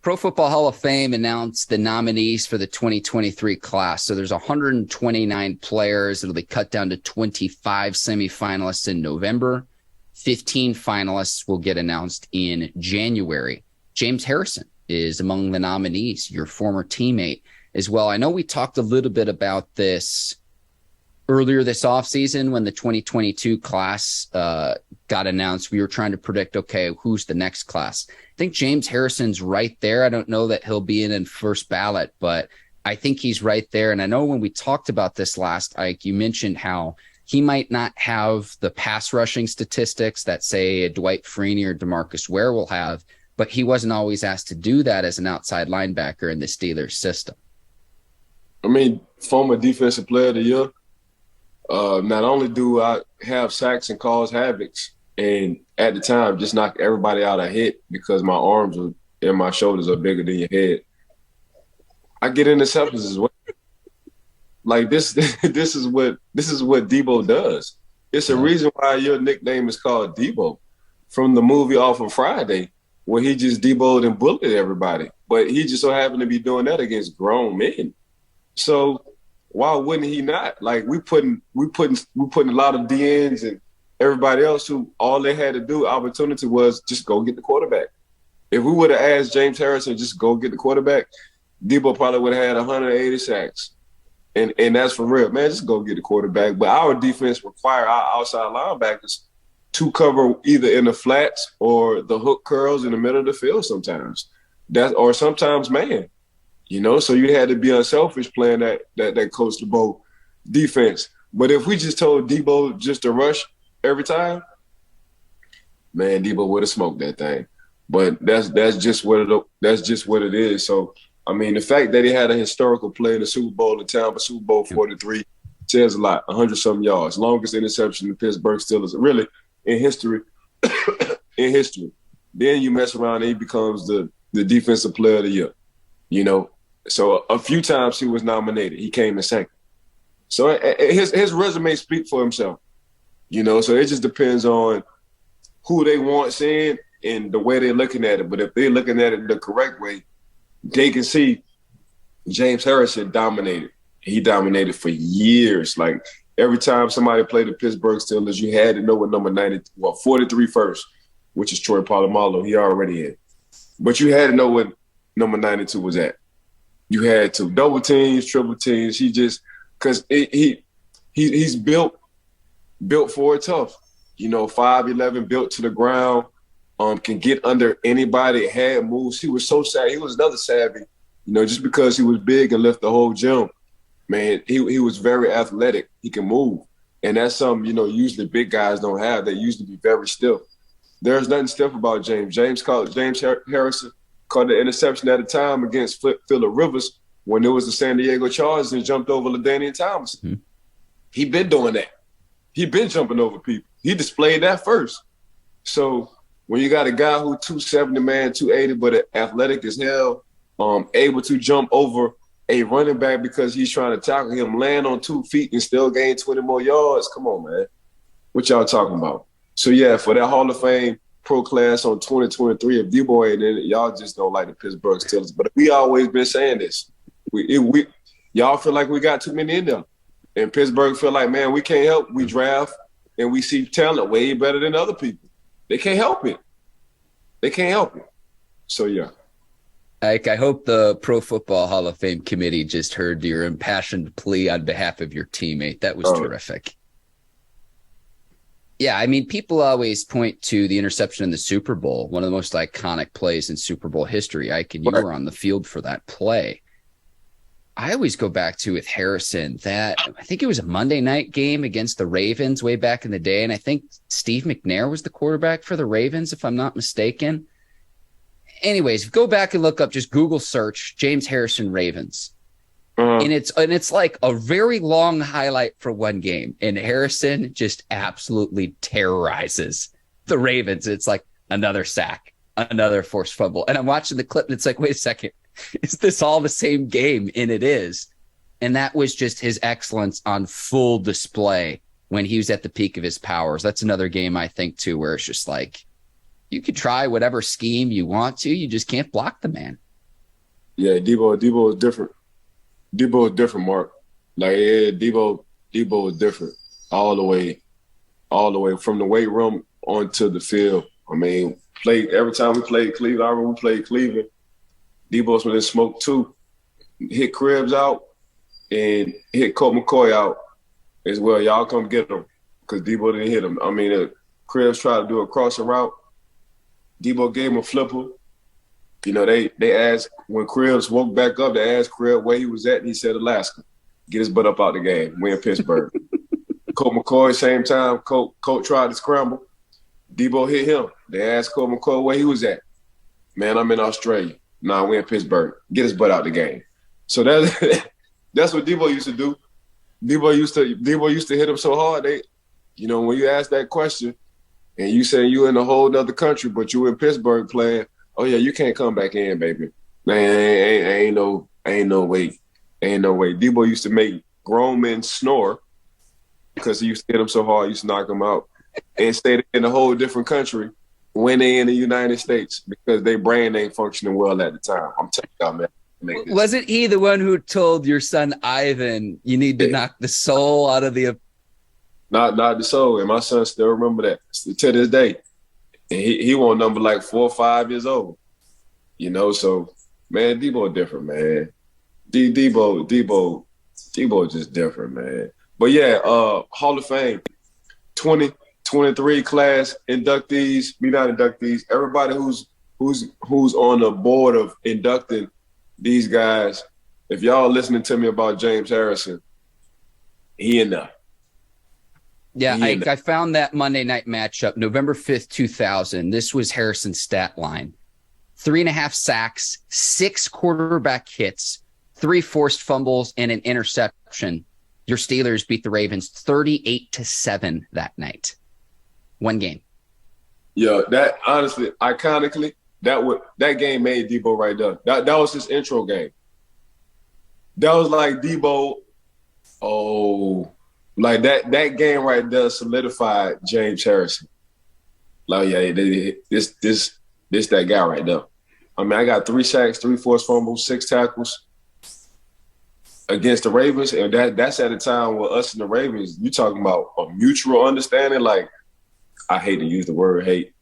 Pro Football Hall of Fame announced the nominees for the 2023 class. So there's 129 players. It'll be cut down to 25 semifinalists in November. 15 finalists will get announced in January. James Harrison is among the nominees, your former teammate as well. I know we talked a little bit about this earlier this offseason when the 2022 class got announced. We were trying to predict, okay, who's the next class? I think James Harrison's right there. I don't know that he'll be in first ballot, but I think he's right there. And I know when we talked about this last, Ike, you mentioned how he might not have the pass rushing statistics that, say, a Dwight Freeney or DeMarcus Ware will have, but he wasn't always asked to do that as an outside linebacker in the Steelers system. I mean, former defensive player of the year. Not only do I have sacks and cause havocs, and at the time just knock everybody out I hit because my arms and my shoulders are bigger than your head, I get interceptions as well. Like this is what Deebo does. It's a reason why your nickname is called Deebo, from the movie Off of Friday, where he just Deebo'd and bullied everybody. But he just so happened to be doing that against grown men. So why wouldn't he not? Like we putting a lot of DNs and everybody else who all they had to do opportunity was just go get the quarterback. If we would have asked James Harrison just go get the quarterback, Deebo probably would have had 180 sacks. And that's for real, man. Just go get the quarterback. But our defense require our outside linebackers to cover either in the flats or the hook curls in the middle of the field sometimes. Or sometimes man. You know, so you had to be unselfish playing that coast to bowl defense. But if we just told Deebo just to rush every time, man, Deebo would have smoked that thing. But that's just what it is. So I mean, the fact that he had a historical play in the Super Bowl in Tampa, Super Bowl 43, says a lot. 100-something yards, longest interception in the Pittsburgh Steelers, really in history. Then you mess around and he becomes the defensive player of the year. You know. So a few times he was nominated. He came in second. So his resume speaks for himself, you know. So it just depends on who they want seeing and the way they're looking at it. But if they're looking at it the correct way, they can see James Harrison dominated. He dominated for years. Like every time somebody played the Pittsburgh Steelers, you had to know what number 43 first, which is Troy Polamalu. He already had. But you had to know what number 92 was at. You had to double teams, triple teams. He just because he's built for it tough. You know, 5'11", built to the ground, can get under anybody, had moves. He was so savvy. He was another savvy. You know, just because he was big and left the whole gym, man, he was very athletic. He can move. And that's something, you know, usually big guys don't have. They usually be very stiff. There's nothing stiff about James. James Harrison caught the interception at a time against Phillip Rivers when it was the San Diego Chargers and jumped over LaDainian Tomlinson. Mm-hmm. He been doing that. He been jumping over people. He displayed that first. So when you got a guy who 270, man, 280, but athletic as hell, able to jump over a running back because he's trying to tackle him, land on 2 feet and still gain 20 more yards. Come on, man. What y'all talking about? So, yeah, for that Hall of Fame pro class on 2023, if Deebo ain't in it, y'all just don't like the Pittsburgh Steelers. But we always been saying this. Y'all feel like we got too many in there. And Pittsburgh feel like, man, we can't help. We draft and we see talent way better than other people. They can't help it. So, yeah. Ike, I hope the Pro Football Hall of Fame committee just heard your impassioned plea on behalf of your teammate. That was terrific. Yeah, I mean, people always point to the interception in the Super Bowl, one of the most iconic plays in Super Bowl history. Ike, and you were on the field for that play. I always go back to with Harrison that I think it was a Monday night game against the Ravens way back in the day. And I think Steve McNair was the quarterback for the Ravens, if I'm not mistaken. Anyways, go back and look up, just Google search James Harrison Ravens. And it's like a very long highlight for one game. And Harrison just absolutely terrorizes the Ravens. It's like another sack, another forced fumble. And I'm watching the clip and it's like, wait a second, is this all the same game? And it is. And that was just his excellence on full display when he was at the peak of his powers. That's another game, I think, too, where it's just like, you could try whatever scheme you want to. You just can't block the man. Yeah, Debo is different. Debo is different, Mark. Like, yeah, Debo is different all the way from the weight room onto the field. I mean, every time we played Cleveland, I remember we played Cleveland, Debo's been in smoke too. Hit Krebs out and hit Colt McCoy out as well. Y'all come get him because Debo didn't hit him. I mean, Krebs tried to do a crossing route. Debo gave him a flipper. You know, they asked, when Krebs woke back up, they asked Krebs where he was at, and he said Alaska. Get his butt up out the game. We in Pittsburgh. Colt McCoy, same time, Colt tried to scramble. Debo hit him. They asked Colt McCoy where he was at. Man, I'm in Australia. Nah, we in Pittsburgh. Get his butt out the game. So that's what Debo used to do. Debo used to hit him so hard. When you ask that question and you say you in a whole other country, but you in Pittsburgh playing, oh yeah, you can't come back in, baby. Man, ain't no way. Ain't no way. Debo used to make grown men snore because he used to hit them so hard, he used to knock them out, and stayed in a whole different country when they in the United States because their brain ain't functioning well at the time. I'm telling y'all, man. Wasn't he the one who told your son Ivan, you need to knock the soul out of the... Not the soul, and my son still remember that to this day. And he won't number like 4 or 5 years old. So, man, Debo different, man. Debo just different, man. But yeah, Hall of Fame, 2023 class inductees, not inductees, everybody who's on the board of inducting these guys. If y'all listening to me about James Harrison, he in there. Yeah, I found that Monday night matchup, November 5th, 2000. This was Harrison's stat line. 3.5 sacks, 6 quarterback hits, 3 forced fumbles, and an interception. Your Steelers beat the Ravens 38-7 that night. One game. Yeah, that honestly, iconically, that game made Debo right there. That was his intro game. That was like Debo, like that game right there solidified James Harrison. Like, yeah, this that guy right there. I mean, I got 3 sacks, 3 forced fumbles, 6 tackles against the Ravens, and that's at a time where us and the Ravens, you talking about a mutual understanding. Like, I hate to use the word hate.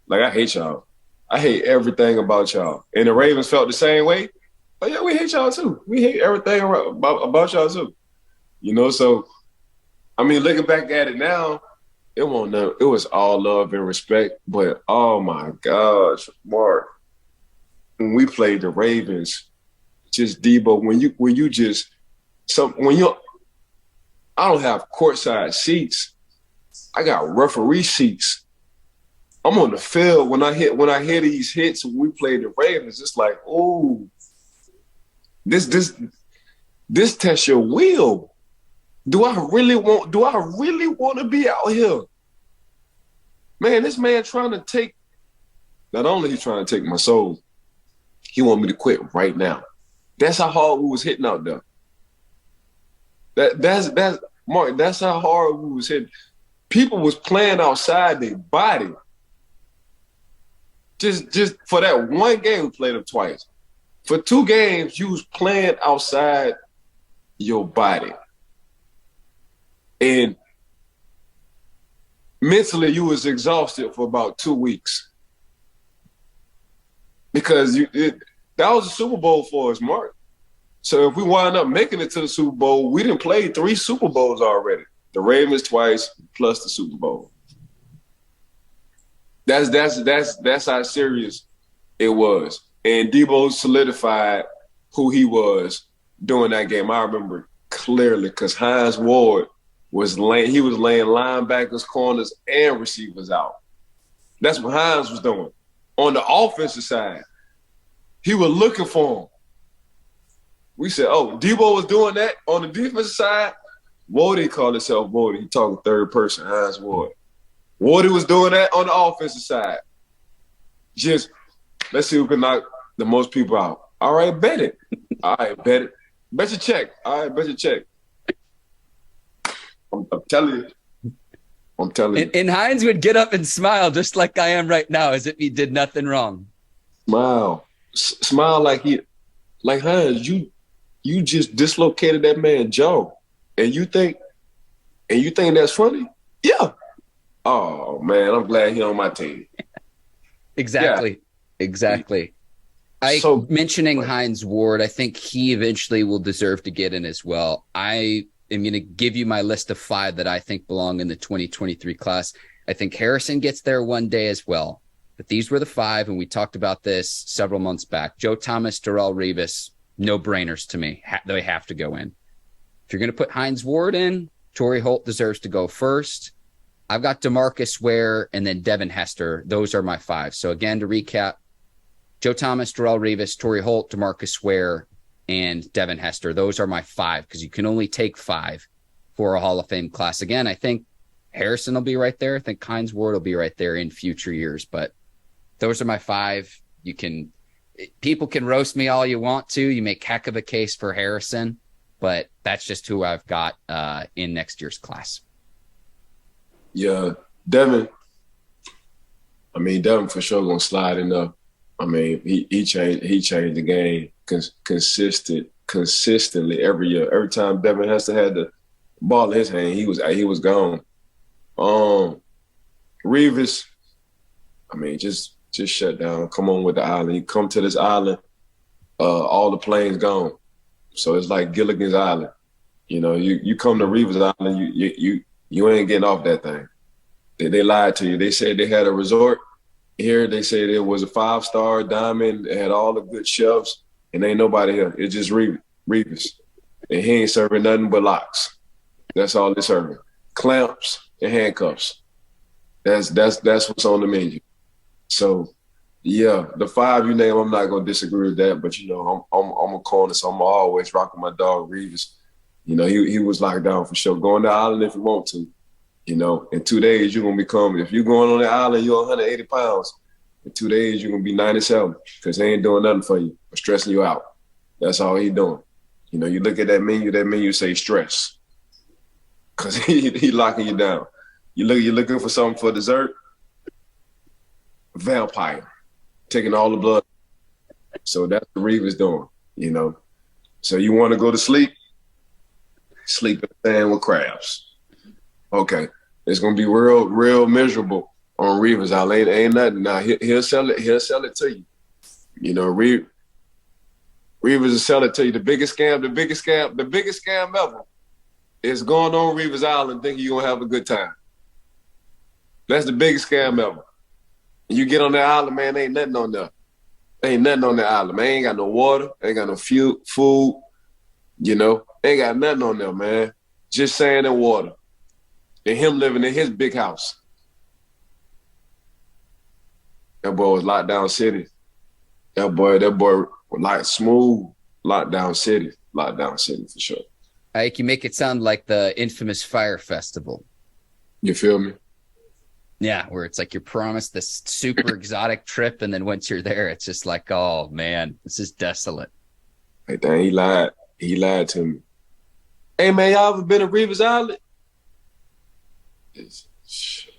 Like, I hate y'all. I hate everything about y'all. And the Ravens felt the same way. Oh yeah, we hate y'all too. We hate everything about y'all too. So I mean, looking back at it now, it was all love and respect. But oh my gosh, Mark, when we played the Ravens, just Debo, I don't have courtside seats. I got referee seats. I'm on the field when I hear these hits when we played the Ravens. It's like, oh, this tests your will. Do I really want to be out here? Man, this man trying to take, not only he trying to take my soul, he want me to quit right now. That's how hard we was hitting out there. That's Mark, that's how hard we was hitting. People was playing outside their body. Just for that one game, we played them twice. For 2 games, you was playing outside your body. And mentally, you was exhausted for about 2 weeks. Because that was a Super Bowl for us, Mark. So if we wind up making it to the Super Bowl, we didn't play 3 Super Bowls already. The Ravens twice, plus the Super Bowl. That's how serious it was. And Debo solidified who he was during that game. I remember clearly because Hines Ward was laying linebackers, corners, and receivers out. That's what Hines was doing. On the offensive side, he was looking for him. We said, oh, Debo was doing that on the defensive side. Wardy called himself Wardy. He talking third person, Hines Ward. Wardy was doing that on the offensive side. Just, let's see who can knock the most people out. All right, bet it. All right, bet it. Bet your check. All right, bet your check. I'm telling you. And Hines would get up and smile just like I am right now, as if he did nothing wrong. Smile like he Like, Hines, you just dislocated that man's jaw, and you think that's funny? Yeah. Oh man, I'm glad he's on my team. Exactly. Yeah. Exactly. Mentioning Hines Ward, I think he eventually will deserve to get in as well. I am going to give you my list of 5 that I think belong in the 2023 class. I think Harrison gets there one day as well. But these were the 5, and we talked about this several months back. Joe Thomas, Darrelle Revis, no-brainers to me. They have to go in. If you're going to put Hines Ward in, Torrey Holt deserves to go first. I've got DeMarcus Ware and then Devin Hester. Those are my 5. So again, to recap, Joe Thomas, Darrelle Revis, Torrey Holt, DeMarcus Ware, and Devin Hester. Those are my 5 because you can only take 5 for a Hall of Fame class. Again, I think Harrison will be right there. I think Hines Ward will be right there in future years. But those are my 5. People can roast me all you want to. You make heck of a case for Harrison, but that's just who I've got in next year's class. Yeah, Devin. I mean, Devin for sure gonna slide in there. I mean, he changed the game consistently every year. Every time Devin Hester had the ball in his hand, he was gone. Revis, I mean, just shut down. Come on with the island. You come to this island, all the planes gone. So it's like Gilligan's Island. You know, you come to Revis Island, you ain't getting off that thing. They lied to you. They said they had a resort. Here they said it was a 5-star diamond. It had all the good chefs, and ain't nobody here. It's just Revis. And he ain't serving nothing but locks. That's all they're serving. Clamps and handcuffs. That's what's on the menu. So, yeah, the 5 you name, I'm not gonna disagree with that. But you know, I'm a corner, so I'm always rocking my dog Revis. You know, he was locked down for sure. Go on the island if you want to. You know, in 2 days you're gonna become. If you're going on the island, you're 180 pounds. In 2 days you're gonna be 97 because they ain't doing nothing for you or stressing you out. That's all he doing. You know, you look at that menu say stress because he locking you down. You're looking for something for dessert. Vampire, taking all the blood. So that's what Revis doing, you know. So you want to go to sleep? Sleep in the sand with crabs. Okay. It's gonna be real miserable on Revis. Ain't nothing. Now he'll sell it to you. You know, Revis will sell it to you. The biggest scam ever is going on Revis Island thinking you're gonna have a good time. That's the biggest scam ever. You get on that island, man, ain't nothing on there. Ain't nothing on that island, man. Ain't got no water, ain't got no food, you know. Ain't got nothing on there, man. Just sand and water. And him living in his big house. That boy was locked down city. That boy was like smooth lockdown city for sure. Ike, you make it sound like the infamous Fire Festival. You feel me? Yeah, where it's like you're promised this super exotic trip, and then once you're there, it's just like, oh man, this is desolate. Hey, dang, he lied. He lied to me. Hey man, y'all ever been to Revis Island?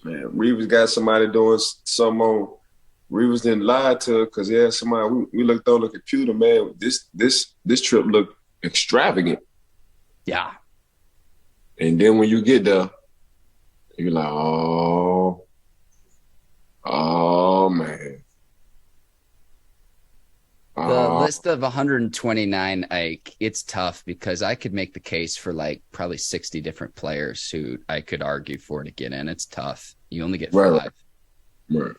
Man, Revis got somebody doing something on. Revis didn't lie to her because he had somebody. We looked on the computer, man. This trip looked extravagant. Yeah. And then when you get there, you're like, oh man. The list of 129, Ike, it's tough because I could make the case for like probably 60 different players who I could argue for to get in. It's tough. You only get 5. Right.